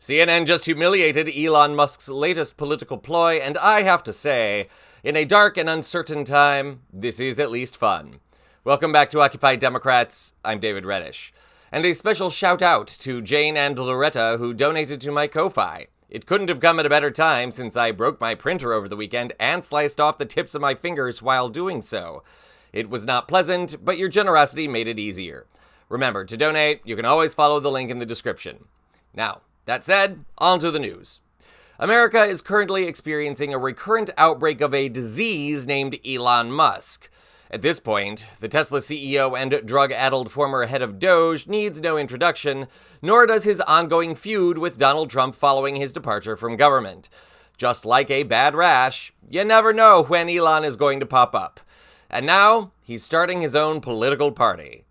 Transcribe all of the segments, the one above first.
CNN just humiliated Elon Musk's latest political ploy, and I have to say, in a dark and uncertain time, this is at least fun. Welcome back to Occupy Democrats. I'm David Reddish. And a special shout out to Jane and Loretta who donated to my Ko-Fi. It couldn't have come at a better time since I broke my printer over the weekend and sliced off the tips of my fingers while doing so. It was not pleasant, but your generosity made it easier. Remember, to donate, you can always follow the link in the description. Now, that said, on to the news. America is currently experiencing a recurrent outbreak of a disease named Elon Musk. At this point, the Tesla CEO and drug-addled former head of Doge needs no introduction, nor does his ongoing feud with Donald Trump following his departure from government. Just like a bad rash, you never know when Elon is going to pop up. And now, he's starting his own political party.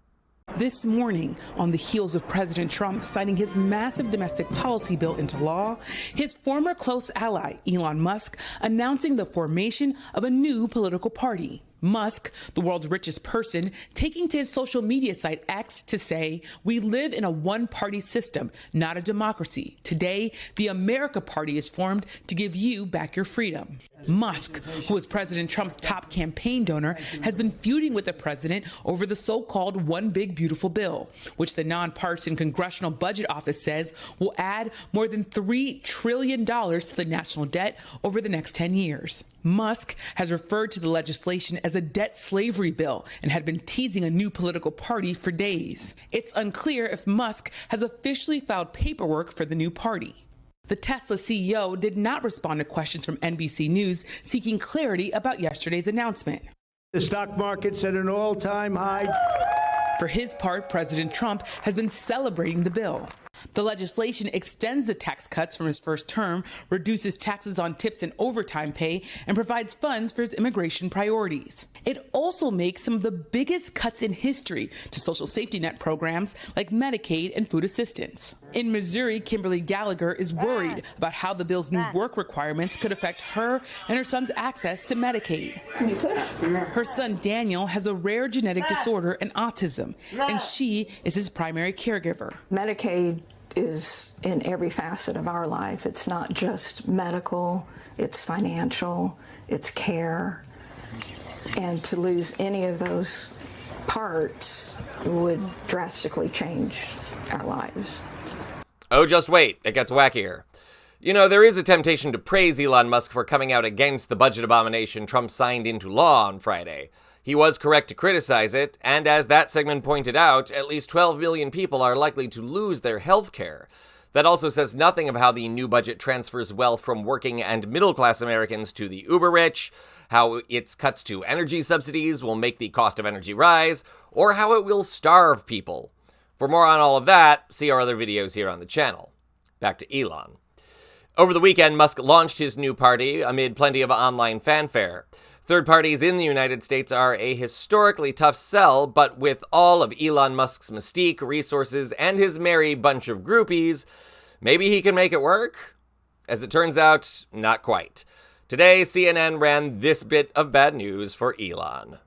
This morning, on the heels of President Trump signing his massive domestic policy bill into law, his former close ally, Elon Musk, announcing the formation of a new political party. Musk, the world's richest person, taking to his social media site X to say, "We live in a one-party system, not a democracy. Today, the America Party is formed to give you back your freedom." Musk, who was President Trump's top campaign donor, has been feuding with the president over the so-called One Big Beautiful Bill, which the nonpartisan Congressional Budget Office says will add more than $3 trillion to the national debt over the next 10 years. Musk has referred to the legislation as a debt slavery bill and had been teasing a new political party for days. It's unclear if Musk has officially filed paperwork for the new party. The Tesla CEO did not respond to questions from NBC News seeking clarity about yesterday's announcement. The stock market's at an all-time high. For his part, President Trump has been celebrating the bill. The legislation extends the tax cuts from his first term, reduces taxes on tips and overtime pay, and provides funds for his immigration priorities. It also makes some of the biggest cuts in history to social safety net programs like Medicaid and food assistance. In Missouri, Kimberly Gallagher is worried about how the bill's new work requirements could affect her and her son's access to Medicaid. Her son Daniel has a rare genetic disorder and autism, and she is his primary caregiver. Medicaid is in every facet of our life. It's not just medical, it's financial, it's care. And to lose any of those parts would drastically change our lives. Oh, just wait, it gets wackier. You know, there is a temptation to praise Elon Musk for coming out against the budget abomination Trump signed into law on Friday. He was correct to criticize it, and as that segment pointed out, at least 12 million people are likely to lose their health care. That also says nothing of how the new budget transfers wealth from working and middle-class Americans to the uber-rich, how its cuts to energy subsidies will make the cost of energy rise, or how it will starve people. For more on all of that, see our other videos here on the channel. Back to Elon. Over the weekend, Musk launched his new party amid plenty of online fanfare. Third parties in the United States are a historically tough sell, but with all of Elon Musk's mystique, resources, and his merry bunch of groupies, maybe he can make it work? As it turns out, not quite. Today, CNN ran this bit of bad news for Elon.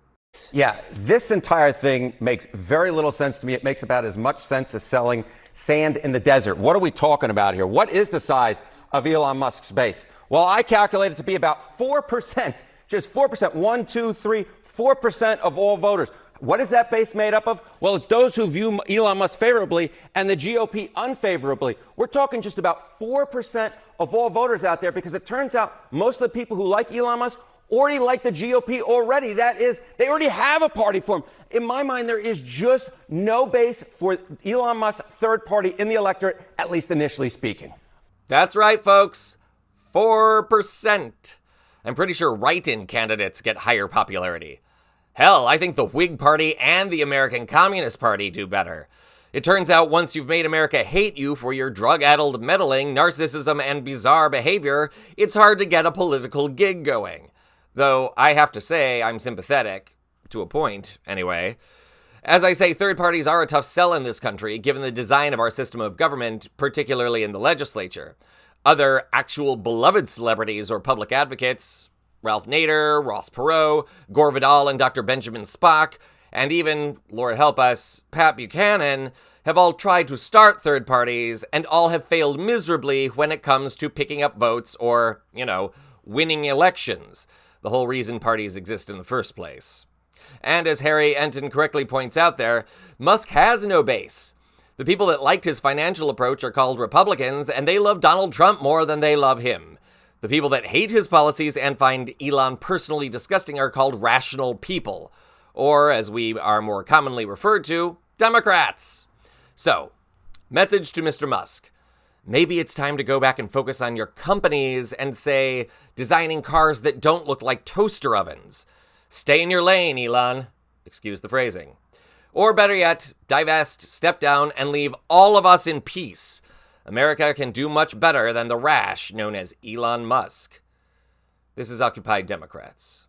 Yeah, this entire thing makes very little sense to me. It makes about as much sense as selling sand in the desert. What are we talking about here? What is the size of Elon Musk's base? Well, I calculate it to be about 4%. Just 4%, 1, 2, 3, 4% of all voters. What is that base made up of? Well, it's those who view Elon Musk favorably and the GOP unfavorably. We're talking just about 4% of all voters out there, because it turns out most of the people who like Elon Musk already like the GOP already. That is, they already have a party for him. In my mind, there is just no base for Elon Musk's third party in the electorate, at least initially speaking. That's right, folks. 4%. I'm pretty sure write-in candidates get higher popularity. Hell, I think the Whig Party and the American Communist Party do better. It turns out once you've made America hate you for your drug-addled meddling, narcissism, and bizarre behavior, it's hard to get a political gig going. Though I have to say I'm sympathetic, to a point, anyway. As I say, third parties are a tough sell in this country, given the design of our system of government, particularly in the legislature. Other actual beloved celebrities or public advocates, Ralph Nader, Ross Perot, Gore Vidal, and Dr. Benjamin Spock, and even, Lord help us, Pat Buchanan, have all tried to start third parties, and all have failed miserably when it comes to picking up votes or, winning elections. The whole reason parties exist in the first place. And as Harry Enton correctly points out there, Musk has no base. The people that liked his financial approach are called Republicans, and they love Donald Trump more than they love him. The people that hate his policies and find Elon personally disgusting are called rational people, or, as we are more commonly referred to, Democrats. So, message to Mr. Musk. Maybe it's time to go back and focus on your companies and, say, designing cars that don't look like toaster ovens. Stay in your lane, Elon. Excuse the phrasing. Or better yet, divest, step down, and leave all of us in peace. America can do much better than the rash known as Elon Musk. This is Occupy Democrats.